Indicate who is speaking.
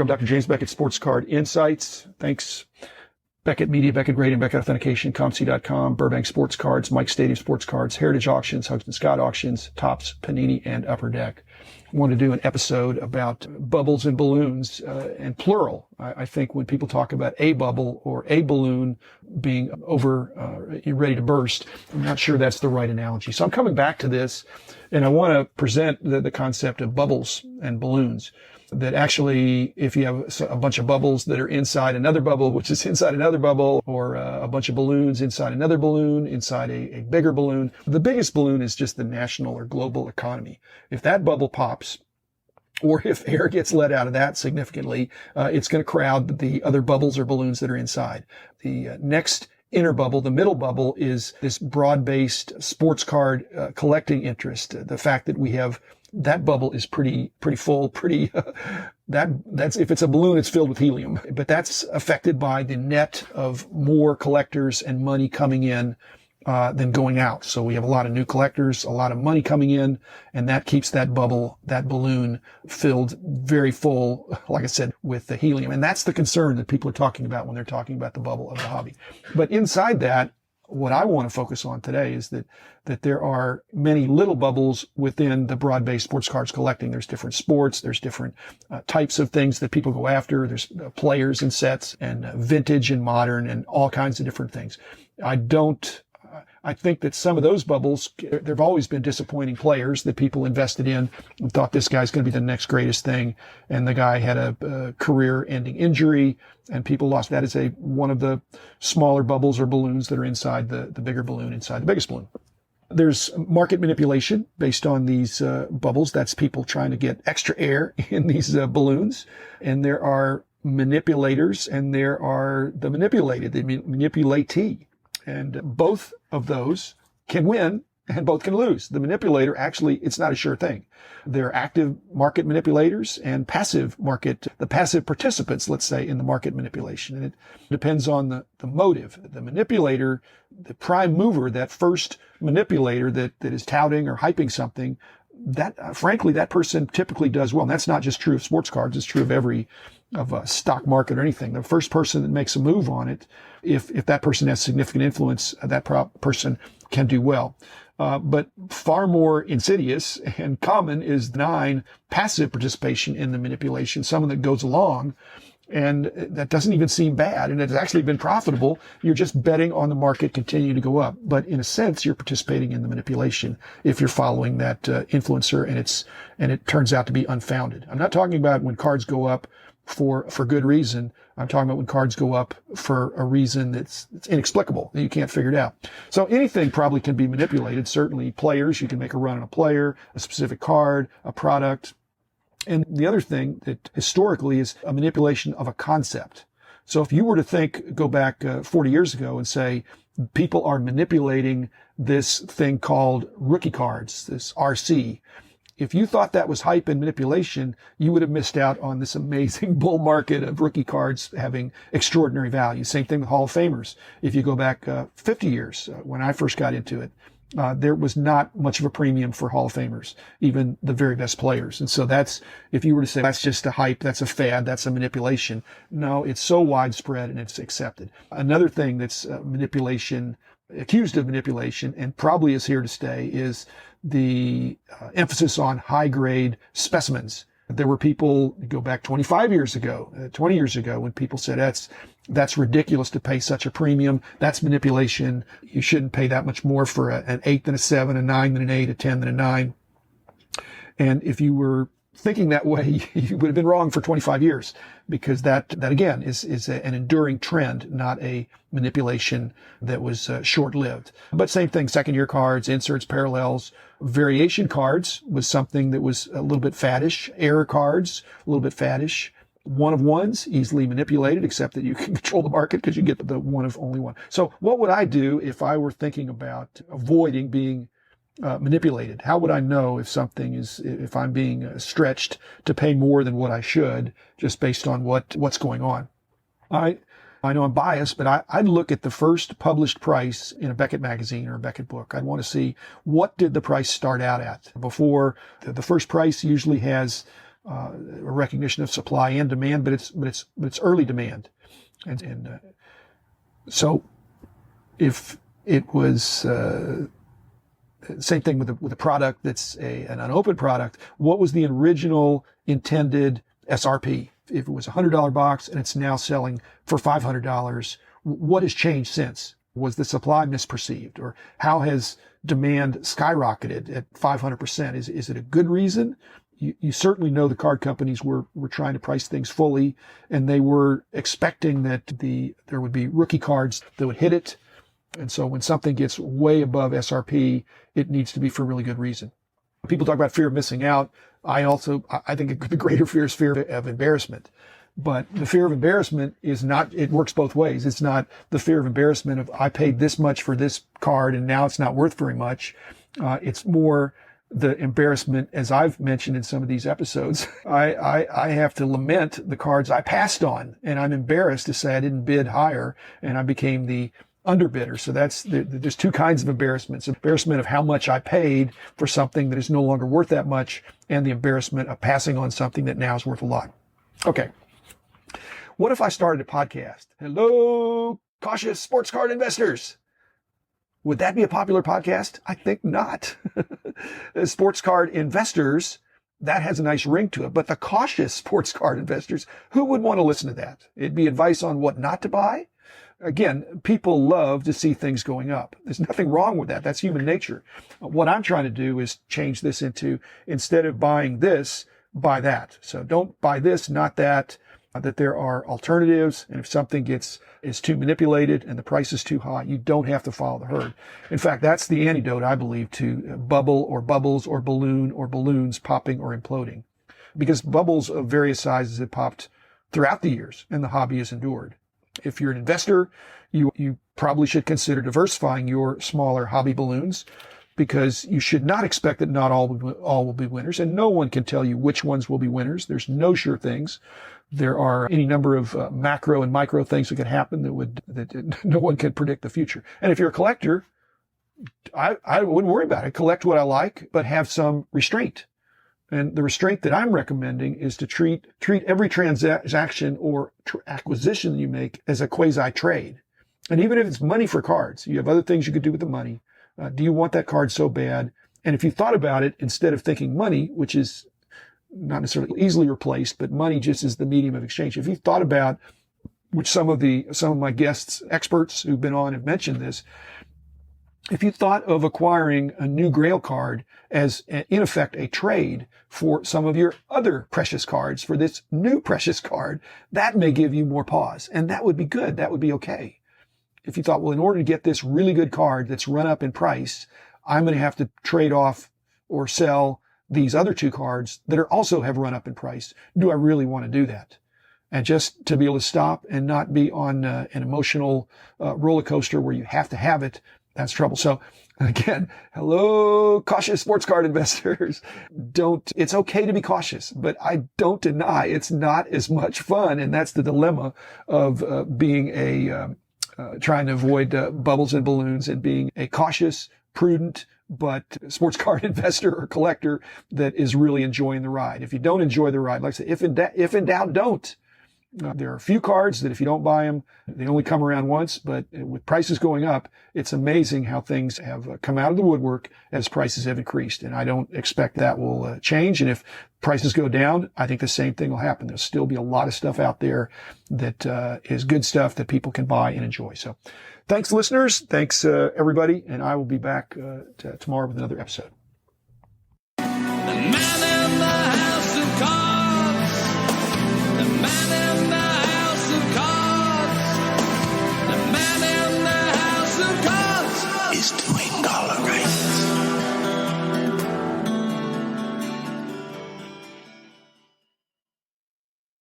Speaker 1: I'm Dr. James Beckett, Sports Card Insights. Thanks, Beckett Media, Beckett Grading, Beckett Authentication, COMC.com, Burbank Sports Cards, Mike Stadium Sports Cards, Heritage Auctions, Huggins Scott Auctions, Topps, Panini, and Upper Deck. I want to do an episode about bubbles and balloons, and plural. I think when people talk about a bubble or a balloon being ready to burst, I'm not sure that's the right analogy. So I'm coming back to this, and I want to present the concept of bubbles and balloons. That actually, if you have a bunch of bubbles that are inside another bubble, which is inside another bubble, or a bunch of balloons inside another balloon, inside a bigger balloon, the biggest balloon is just the national or global economy. If that bubble pops, or if air gets let out of that significantly, it's going to crowd the other bubbles or balloons that are inside. The next inner bubble, the middle bubble, is this broad-based sports card collecting interest. The fact that we have that bubble is pretty full, that's, if it's a balloon, it's filled with helium, but that's affected by the net of more collectors and money coming in, than going out. So we have a lot of new collectors, a lot of money coming in, and that keeps that bubble, that balloon filled very full, like I said, with the helium. And that's the concern that people are talking about when they're talking about the bubble of the hobby. But inside that, what I want to focus on today is that there are many little bubbles within the broad-based sports cards collecting. There's different sports. There's different types of things that people go after. There's players and sets and vintage and modern and all kinds of different things. I think that some of those bubbles, there've always been disappointing players that people invested in and thought this guy's going to be the next greatest thing. And the guy had a career-ending injury and people lost. That is one of the smaller bubbles or balloons that are inside the bigger balloon, inside the biggest balloon. There's market manipulation based on these bubbles. That's people trying to get extra air in these balloons. And there are manipulators and there are the manipulated, the manipulatee. And both of those can win and both can lose. The manipulator, actually, it's not a sure thing. There are active market manipulators and the passive participants, let's say, in the market manipulation. And it depends on the motive. The manipulator, the prime mover, that first manipulator that is touting or hyping something, frankly, that person typically does well. And that's not just true of sports cards. It's true of a stock market or anything. The first person that makes a move on it, if that person has significant influence, that person can do well. But far more insidious and common is passive participation in the manipulation, someone that goes along and that doesn't even seem bad and it's actually been profitable. You're just betting on the market continuing to go up. But in a sense, you're participating in the manipulation if you're following that influencer and it turns out to be unfounded. I'm not talking about when cards go up for good reason. I'm talking about when cards go up for a reason that's inexplicable, that you can't figure it out. So anything probably can be manipulated. Certainly players, you can make a run on a player, a specific card, a product. And the other thing that historically is a manipulation of a concept. So if you were to go back 40 years ago and say, people are manipulating this thing called rookie cards, this RC. If you thought that was hype and manipulation, you would have missed out on this amazing bull market of rookie cards having extraordinary value. Same thing with Hall of Famers. If you go back 50 years, when I first got into it, there was not much of a premium for Hall of Famers, even the very best players. And so if you were to say that's just a hype, that's a fad, that's a manipulation. No, it's so widespread and it's accepted. Another thing that's accused of manipulation and probably is here to stay is the emphasis on high-grade specimens. There were people, go back 20 years ago, when people said that's ridiculous to pay such a premium. That's manipulation. You shouldn't pay that much more for an 8 than a 7, a 9 than an 8, a 10 than a 9. And if you were thinking that way, you would have been wrong for 25 years because that again is an enduring trend, not a manipulation that was short-lived. But same thing, second-year cards, inserts, parallels, variation cards was something that was a little bit faddish. Error cards, a little bit faddish. One of ones, easily manipulated, except that you can control the market because you get the one of only one. So what would I do if I were thinking about avoiding being manipulated? How would I know if I'm being stretched to pay more than what I should just based on what's going on? I know I'm biased, but I'd look at the first published price in a Beckett magazine or a Beckett book. I'd want to see what did the price start out at before. The first price usually has a recognition of supply and demand, but it's early demand. And so if it was, same thing with a product that's an unopened product, what was the original intended SRP? If it was a $100 box and it's now selling for $500, what has changed since? Was the supply misperceived, or how has demand skyrocketed at 500%? Is it a good reason? You certainly know the card companies were trying to price things fully, and they were expecting that there would be rookie cards that would hit it. And so when something gets way above SRP, it needs to be for a really good reason. People talk about fear of missing out. I think the greater fear is fear of embarrassment. But the fear of embarrassment is not, it works both ways. It's not the fear of embarrassment of I paid this much for this card and now it's not worth very much. It's more the embarrassment, as I've mentioned in some of these episodes. I have to lament the cards I passed on, and I'm embarrassed to say I didn't bid higher and I became the underbidder. So there's two kinds of embarrassments: embarrassment of how much I paid for something that is no longer worth that much, and the embarrassment of passing on something that now is worth a lot. Okay. What if I started a podcast? Hello, cautious sports card investors. Would that be a popular podcast? I think not. Sports card investors, that has a nice ring to it. But the cautious sports card investors, who would want to listen to that? It'd be advice on what not to buy. Again, people love to see things going up. There's nothing wrong with that. That's human nature. What I'm trying to do is change this into, instead of buying this, buy that. So don't buy this, not that. That there are alternatives, and if something is too manipulated and the price is too high, you don't have to follow the herd. In fact, that's the antidote, I believe, to bubble or bubbles or balloon or balloons popping or imploding, because bubbles of various sizes have popped throughout the years and the hobby has endured. If you're an investor, you probably should consider diversifying your smaller hobby balloons, because you should not expect that not all will be winners, and no one can tell you which ones will be winners. There's no sure things. There are any number of macro and micro things that could happen that no one can predict the future. And if you're a collector, I wouldn't worry about it. Collect what I like, but have some restraint. And the restraint that I'm recommending is to treat every transaction or acquisition you make as a quasi trade. And even if it's money for cards, you have other things you could do with the money. Do you want that card so bad? And if you thought about it, instead of thinking money, which is not necessarily easily replaced, but money just is the medium of exchange. If you thought about, which some of my guests, experts who've been on have mentioned this, if you thought of acquiring a new Grail card as in effect a trade for some of your other precious cards for this new precious card, that may give you more pause, and that would be good. That would be okay. If you thought, well, in order to get this really good card that's run up in price, I'm going to have to trade off or sell these other two cards that also have run up in price. Do I really want to do that? And just to be able to stop and not be on an emotional roller coaster where you have to have it, that's trouble. So again, hello, cautious sports card investors. It's okay to be cautious, but I don't deny it's not as much fun. And that's the dilemma of being trying to avoid bubbles and balloons and being a cautious, prudent, but sports card investor or collector that is really enjoying the ride. If you don't enjoy the ride, like I say, if in doubt, don't. There are a few cards that if you don't buy them, they only come around once, but with prices going up, it's amazing how things have come out of the woodwork as prices have increased. And I don't expect that will change. And if prices go down, I think the same thing will happen. There'll still be a lot of stuff out there that is good stuff that people can buy and enjoy. So thanks, listeners. Thanks, everybody. And I will be back tomorrow with another episode.